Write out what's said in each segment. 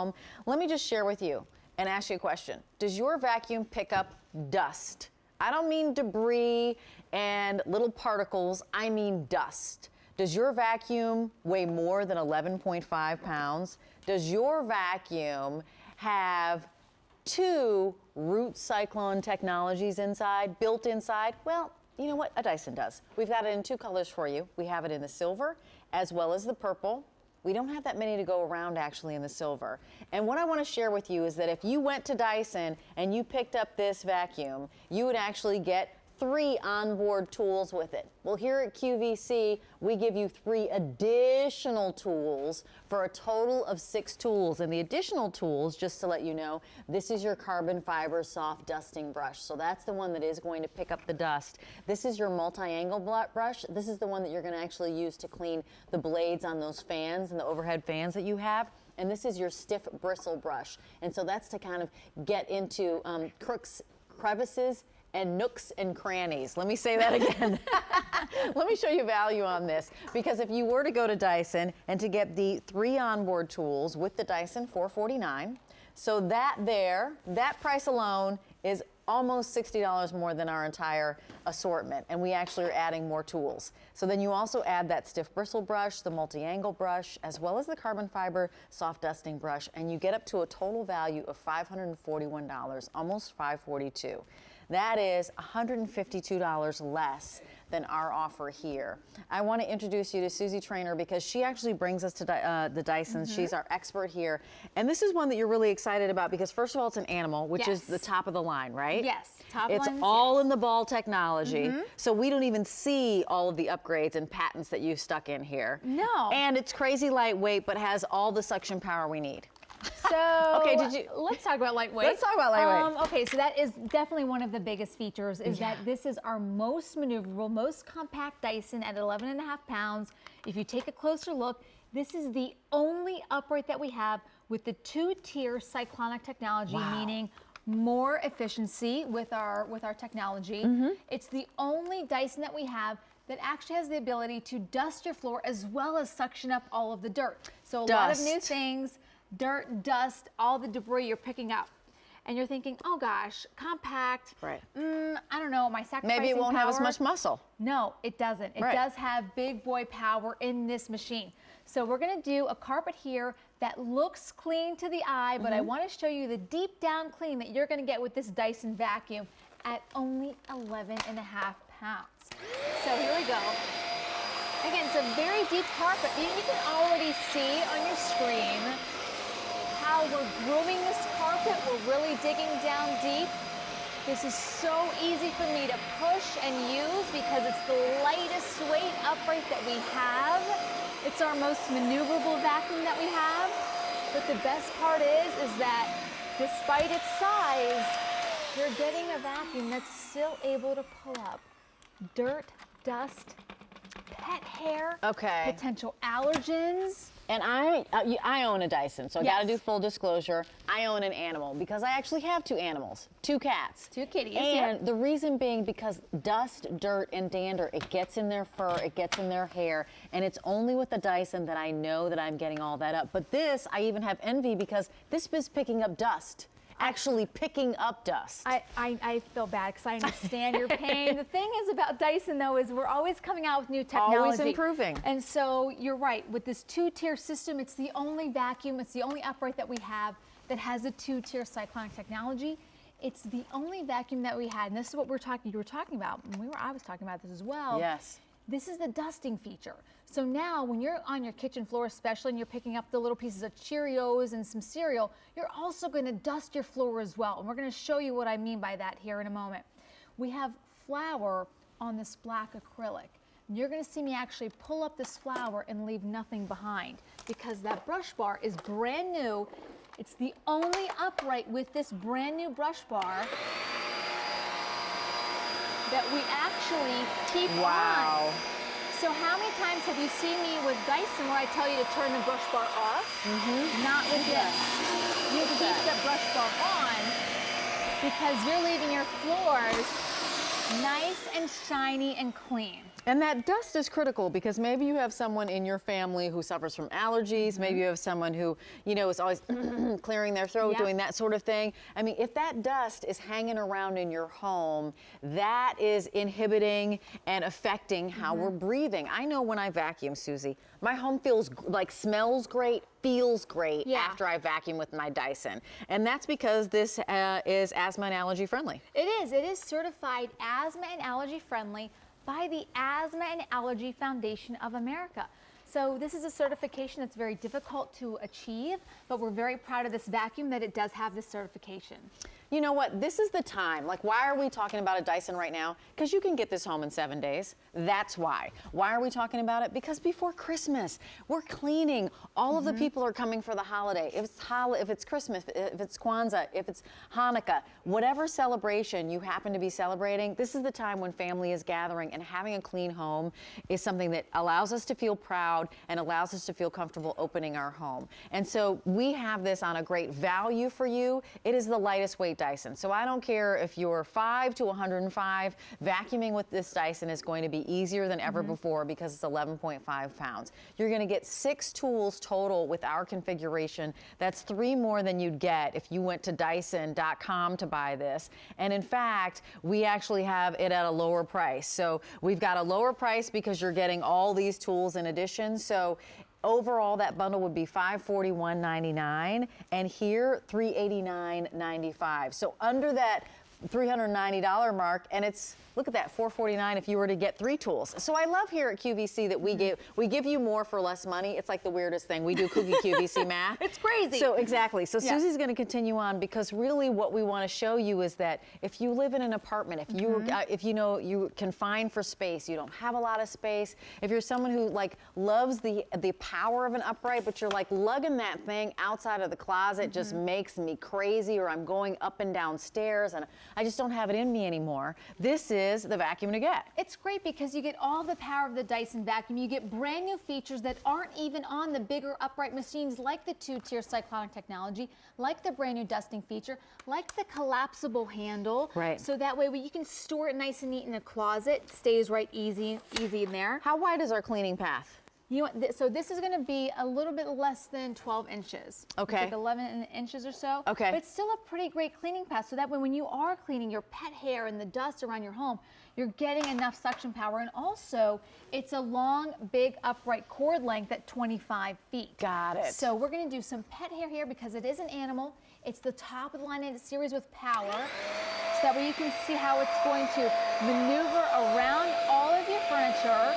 home. Let me just share with you and ask you a question. Does your vacuum pick up dust? I don't mean debris and little particles, I mean dust. Does your vacuum weigh more than 11.5 pounds? Does your vacuum have 2 root cyclone technologies inside, built inside? Well, you know what? A Dyson does. We've got it in 2 colors for you. We have it in the silver as well as the purple. We don't have that many to go around actually in the silver. And what I want to share with you is that if you went to Dyson and you picked up this vacuum, you would actually get 3 onboard tools with it. Well, here at QVC, we give you 3 additional tools for a total of 6 tools. And the additional tools, just to let you know, this is your carbon fiber soft dusting brush. So that's the one that is going to pick up the dust. This is your multi-angle brush. This is the one that you're going to actually use to clean the blades on those fans and the overhead fans that you have. And this is your stiff bristle brush. And so that's to kind of get into crooks, crevices, and nooks and crannies. Let me say that again. Let me show you value on this, because if you were to go to Dyson and to get the 3 onboard tools with the Dyson $449, so that price alone is almost $60 more than our entire assortment, and we actually are adding more tools. So then you also add that stiff bristle brush, the multi-angle brush, as well as the carbon fiber soft dusting brush, and you get up to a total value of $541, almost $542. That is $152 less than our offer here. I want to introduce you to Susie Trainer because she actually brings us to the Dysons. She's our expert here. And this is one that you're really excited about because first of all, it's an animal, which is the top of the line, right? Yes, top It's ones, all in the ball technology. So we don't even see all of the upgrades and patents that you've stuck in here. No. And it's crazy lightweight, but has all the suction power we need. So okay, let's talk about lightweight. Let's talk about lightweight. Okay, so that is definitely one of the biggest features is that this is our most maneuverable, most compact Dyson at 11.5 pounds. If you take a closer look, this is the only upright that we have with the 2-tier cyclonic technology, meaning more efficiency with our technology. It's the only Dyson that we have that actually has the ability to dust your floor as well as suction up all of the dirt. So a lot of new things. Dirt, dust, all the debris you're picking up. And you're thinking, oh gosh, compact. Right. I don't know, my sacrificing Maybe it won't power, have as much muscle. No, it doesn't. It does have big boy power in this machine. So we're gonna do a carpet here that looks clean to the eye, but I wanna show you the deep down clean that you're gonna get with this Dyson vacuum at only 11.5 pounds. So here we go. Again, it's a very deep carpet. You can already see on your screen how we're grooming this carpet. We're really digging down deep. This is so easy for me to push and use because it's the lightest weight upright that we have. It's our most maneuverable vacuum that we have. But the best part is that despite its size, you're getting a vacuum that's still able to pull up dirt, dust, pet hair, potential allergens. And I own a Dyson, so I got to do full disclosure. I own an animal because I actually have 2 animals, 2 cats. 2 kitties. And the reason being because dust, dirt, and dander, it gets in their fur, it gets in their hair, and it's only with the Dyson that I know that I'm getting all that up. But this, I even have envy because this is picking up dust. Actually picking up dust. I feel bad because I understand your pain. The thing is about Dyson though is we're always coming out with new technology. Always improving. And so you're right, with this 2-tier system, it's the only vacuum, it's the only upright that we have that has a 2-tier cyclonic technology. It's the only vacuum that we had, and this is what you were talking about, and I was talking about this as well. Yes. This is the dusting feature. So now when you're on your kitchen floor especially and you're picking up the little pieces of Cheerios and some cereal, you're also going to dust your floor as well. And we're going to show you what I mean by that here in a moment. We have flour on this black acrylic. You're going to see me actually pull up this flour and leave nothing behind because that brush bar is brand new. It's the only upright with this brand new brush bar that we actually keep on. So how many times have you seen me with Dyson where I tell you to turn the brush bar off? Not with this. You keep the brush bar on because you're leaving your floors nice and shiny and clean. And that dust is critical because maybe you have someone in your family who suffers from allergies. Maybe you have someone who, you know, is always clearing their throat, doing that sort of thing. I mean, if that dust is hanging around in your home, that is inhibiting and affecting how we're breathing. I know when I vacuum, Susie, my home feels like smells great, feels great after I vacuum with my Dyson. And that's because this is asthma and allergy friendly. It is. It is certified asthma and allergy friendly by the Asthma and Allergy Foundation of America. So this is a certification that's very difficult to achieve, but we're very proud of this vacuum that it does have this certification. You know what? This is the time. Like, why are we talking about a Dyson right now? Because you can get this home in 7 days. That's why. Why are we talking about it? Because before Christmas, we're cleaning. All of the people are coming for the holiday. If it's Christmas, if it's Kwanzaa, if it's Hanukkah, whatever celebration you happen to be celebrating, this is the time when family is gathering, and having a clean home is something that allows us to feel proud and allows us to feel comfortable opening our home. And so we have this on a great value for you. It is the lightest weight Dyson. So I don't care if you're 5 to 105, vacuuming with this Dyson is going to be easier than ever before because it's 11.5 pounds. You're going to get 6 tools total with our configuration. That's 3 more than you'd get if you went to Dyson.com to buy this. And in fact, we actually have it at a lower price. So we've got a lower price because you're getting all these tools in addition. So overall, that bundle would be $541.99, and here $389.95. So under that $390 mark, and it's, look at that, $449 if you were to get 3 tools. So I love here at QVC that we give you more for less money. It's like the weirdest thing. We do cookie QVC math. It's crazy. So exactly. So Susie's going to continue on because really what we want to show you is that if you live in an apartment, if you know you confine for space, you don't have a lot of space. If you're someone who like loves the power of an upright, but you're like lugging that thing outside of the closet just makes me crazy, or I'm going up and down stairs and I just don't have it in me anymore. This is the vacuum to get. It's great because you get all the power of the Dyson vacuum. You get brand new features that aren't even on the bigger upright machines, like the 2-tier cyclonic technology, like the brand new dusting feature, like the collapsible handle. Right. So that way you can store it nice and neat in a closet. It stays right easy in there. How wide is our cleaning path? You know what, so this is going to be a little bit less than 12 inches. Okay. It's like 11 inches or so. Okay. But it's still a pretty great cleaning path. So that way when you are cleaning your pet hair and the dust around your home, you're getting enough suction power. And also, it's a long, big, upright cord length at 25 feet. Got it. So we're going to do some pet hair here because it is an animal. It's the top of the line in the series with power. So that way you can see how it's going to maneuver around all of your furniture.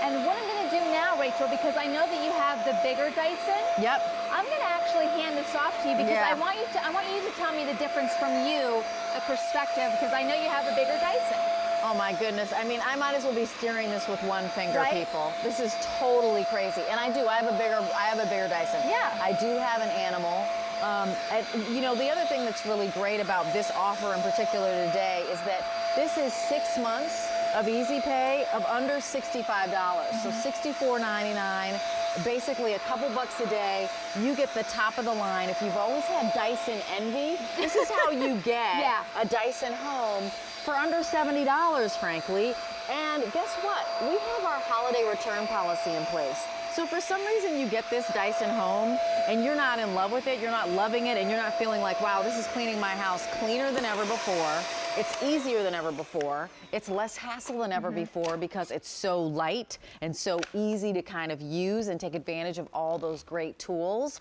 And what I'm going to do now, Rachel, because I know that you have the bigger Dyson. Yep. I'm going to actually hand this off to you because I want you to tell me the difference from you, the perspective, because I know you have a bigger Dyson. Oh my goodness. I mean, I might as well be steering this with one finger, Right? people. This is totally crazy. And I have a bigger Dyson. Yeah. I do have an animal. And you know, the other thing that's really great about this offer in particular today is that this is 6 months of easy pay of under $65. So $64.99, basically a couple bucks a day. You get the top of the line. If you've always had Dyson envy, this is how you get a Dyson home for under $70, frankly. And guess what? We have our holiday return policy in place. So if for some reason you get this Dyson home and you're not in love with it, you're not loving it, and you're not feeling like, wow, this is cleaning my house cleaner than ever before, it's easier than ever before, it's less hassle than ever before because it's so light and so easy to kind of use and take advantage of all those great tools,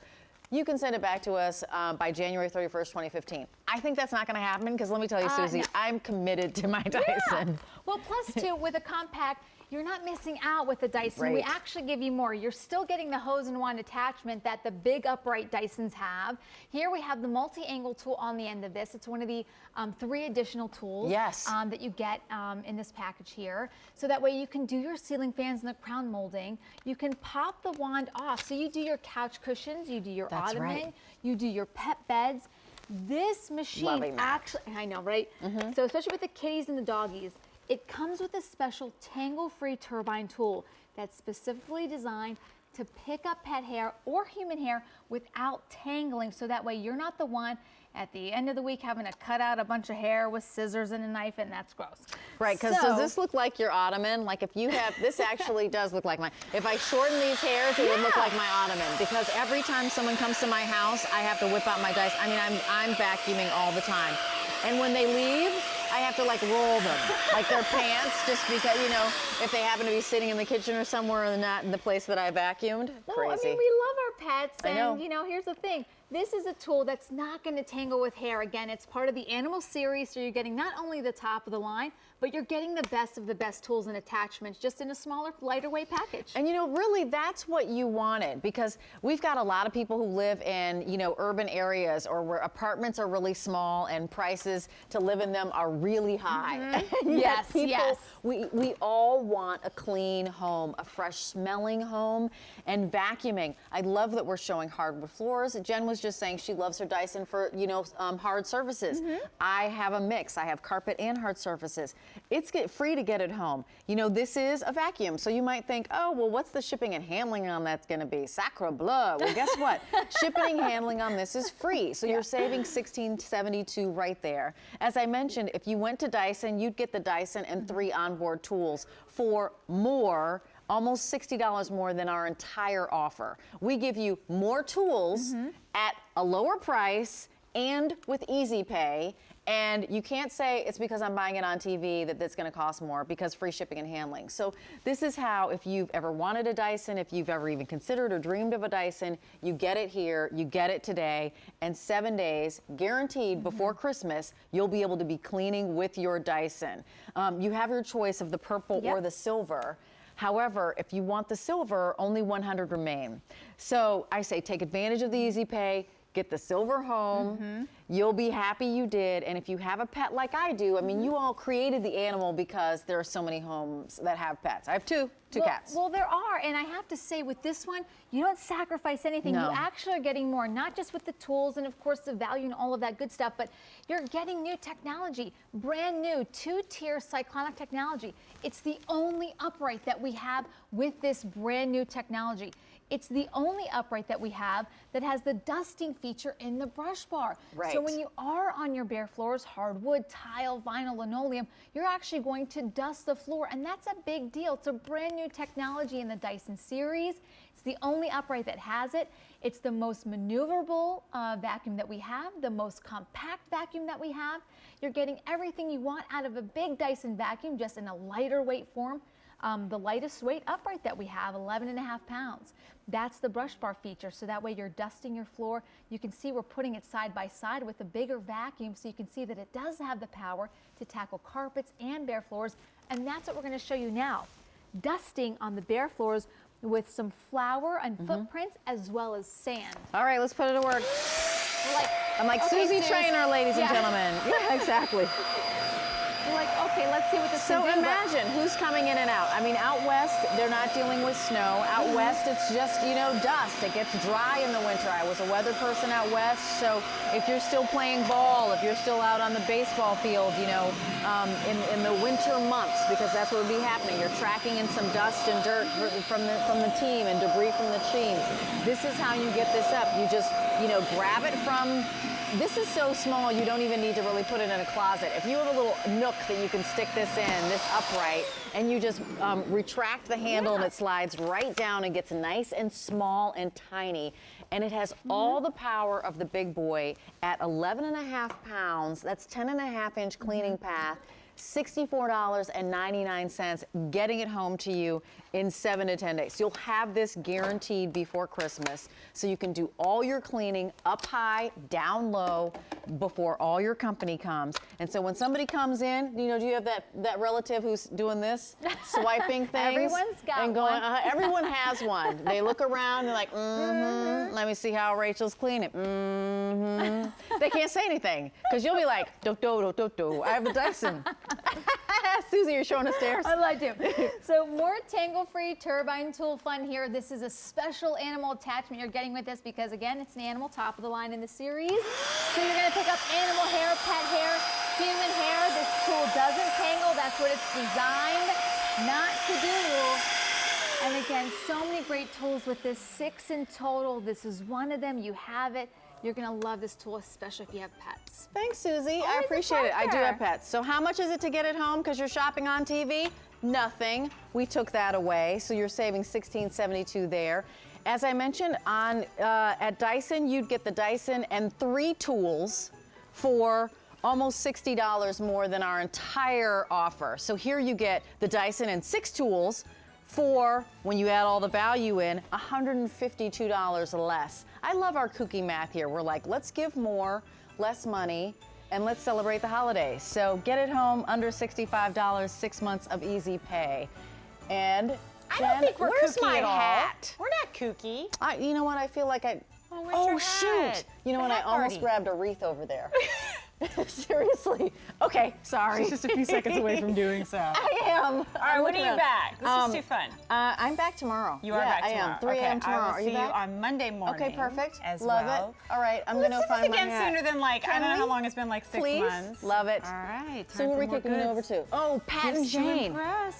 you can send it back to us by January 31st, 2015. I think that's not going to happen because let me tell you, Susie, No. I'm committed to my Dyson. Yeah. Well, plus too, with a compact, you're not missing out with the Dyson. Right. We actually give you more. You're still getting the hose and wand attachment that the big upright Dysons have. Here we have the multi-angle tool on the end of this. It's one of the 3 additional tools that you get in this package here. So that way you can do your ceiling fans and the crown molding. You can pop the wand off. So you do your couch cushions, you do your ottoman, you do your pet beds. This machine actually, I know, right? So especially with the kitties and the doggies, it comes with a special tangle-free turbine tool that's specifically designed to pick up pet hair or human hair without tangling, so that way you're not the one at the end of the week having to cut out a bunch of hair with scissors and a knife, and that's gross. Right, because does this look like your ottoman? Like if you have, this actually does look like mine. If I shorten these hairs, it would look like my ottoman, because every time someone comes to my house, I have to whip out my Dyson. I mean, I'm vacuuming all the time. And when they leave, I have to like roll them, like their pants, just because, you know, if they happen to be sitting in the kitchen or somewhere and not in the place that I vacuumed. No, Crazy. I mean, we love our pets, I know. and you know, here's the thing. This is a tool that's not going to tangle with hair. Again, it's part of the animal series, so you're getting not only the top of the line, but you're getting the best of the best tools and attachments just in a smaller, lighter weight package. And you know, really, that's what you wanted, because we've got a lot of people who live in, you know, urban areas or where apartments are really small and prices to live in them are really high. Mm-hmm. Yes, people, yes. We all want a clean home, a fresh smelling home, and vacuuming. I love that we're showing hardwood floors. Jen was just saying she loves her Dyson for, you know, hard surfaces. Mm-hmm. I have a mix. I have carpet and hard surfaces. It's free to get at home. You know, this is a vacuum, so you might think, oh, well, what's the shipping and handling on that's going to be? Sacre bleu. Well, guess what? Shipping and handling on this is free, so you're saving $16.72 right there. As I mentioned, if you went to Dyson, you'd get the Dyson and 3 onboard tools for more, almost $60 more than our entire offer. We give you more tools at a lower price and with easy pay. And you can't say it's because I'm buying it on TV that that's going to cost more, because free shipping and handling. So this is how, if you've ever wanted a Dyson, if you've ever even considered or dreamed of a Dyson, you get it here, you get it today, and 7 days, guaranteed before Christmas, you'll be able to be cleaning with your Dyson. You have your choice of the purple or the silver. However, if you want the silver, only 100 remain. So I say take advantage of the easy pay, get the silver home. You'll be happy you did. And if you have a pet like I do, I mean, you all created the animal because there are so many homes that have pets. I have two cats. Well, there are, and I have to say with this one, you don't sacrifice anything. No. You actually are getting more, not just with the tools and of course the value and all of that good stuff, but you're getting new technology, brand new 2-tier cyclonic technology. It's the only upright that we have with this brand new technology. It's the only upright that we have that has the dusting feature in the brush bar. Right. So when you are on your bare floors, hardwood, tile, vinyl, linoleum, you're actually going to dust the floor, and that's a big deal. It's a brand new technology in the Dyson series. It's the only upright that has it. It's the most maneuverable vacuum that we have, the most compact vacuum that we have. You're getting everything you want out of a big Dyson vacuum, just in a lighter weight form. The lightest weight upright that we have, 11.5 pounds. That's the brush bar feature, so that way you're dusting your floor. You can see we're putting it side by side with a bigger vacuum, so you can see that it does have the power to tackle carpets and bare floors, and that's what we're going to show you now. Dusting on the bare floors with some flour and footprints as well as sand. All right, let's put it to work. I'm like, okay, Susie Suze. Trainer, ladies and gentlemen. Yeah, exactly. You're like, okay, let's see what this So can do. imagine who's coming in and out. I mean, out west, they're not dealing with snow. Out west, it's just, you know, dust. It gets dry in the winter. I was a weather person out west, so if you're still playing ball, if you're still out on the baseball field, you know, in the winter months, because that's what would be happening. You're tracking in some dust and dirt from the team and debris from the team. This is how you get this up. You just, you know, grab it from. This is so small, you don't even need to really put it in a closet. If you have a little nook that you can stick this in, this upright, and you just retract the handle and it slides right down and gets nice and small and tiny. And it has all the power of the big boy at 11.5 pounds. That's 10.5-inch cleaning path. $64.99, getting it home to you in 7 to 10 days. You'll have this guaranteed before Christmas, so you can do all your cleaning up high, down low, before all your company comes. And so when somebody comes in, you know, do you have that relative who's doing this, swiping things? Everyone's got and going, one. Everyone has one. They look around, they're like, let me see how Rachel's cleaning. They can't say anything, because you'll be like, do, I have a Dyson. Susie, you're showing us stairs. I'd like to. So more tangle-free turbine tool fun here. This is a special animal attachment you're getting with this because, again, it's an animal top of the line in the series. So you're going to pick up animal hair, pet hair, human hair. This tool doesn't tangle. That's what it's designed not to do. And again, so many great tools with this, 6 in total. This is one of them. You have it. You're gonna love this tool, especially if you have pets. Thanks, Susie. I Always a appreciate it. I do pleasure. have pets. So how much is it to get it home because you're shopping on TV? Nothing. We took that away, so you're saving $16.72 there. As I mentioned, at Dyson, you'd get the Dyson and 3 tools for almost $60 more than our entire offer. So here you get the Dyson and 6 tools for, when you add all the value in, $152 less. I love our kooky math here. We're like, let's give more, less money, and let's celebrate the holidays. So get it home under $65, 6 months of easy pay. And I Jen, don't think we're where's kooky my at all. hat? We're not kooky. You know what? I feel like where's your shoot! hat? You know what? I Hat almost party. grabbed a wreath over there. Seriously. Okay, sorry. She's just a few seconds away from doing so. I am. All right, when are you back? This is too fun. I'm back tomorrow. You are yeah, back tomorrow. I am. 3 a.m. tomorrow. I will Are see you back? you on Monday morning. Okay, perfect. As Love well. it. All right, I'm Let's gonna do find this my again hat. sooner than like, I Can don't know we? how long it's been, like 6 Please? months. Love it. All right. So what are we kicking it over to? Oh, Pat and Gifts to Jane. impress.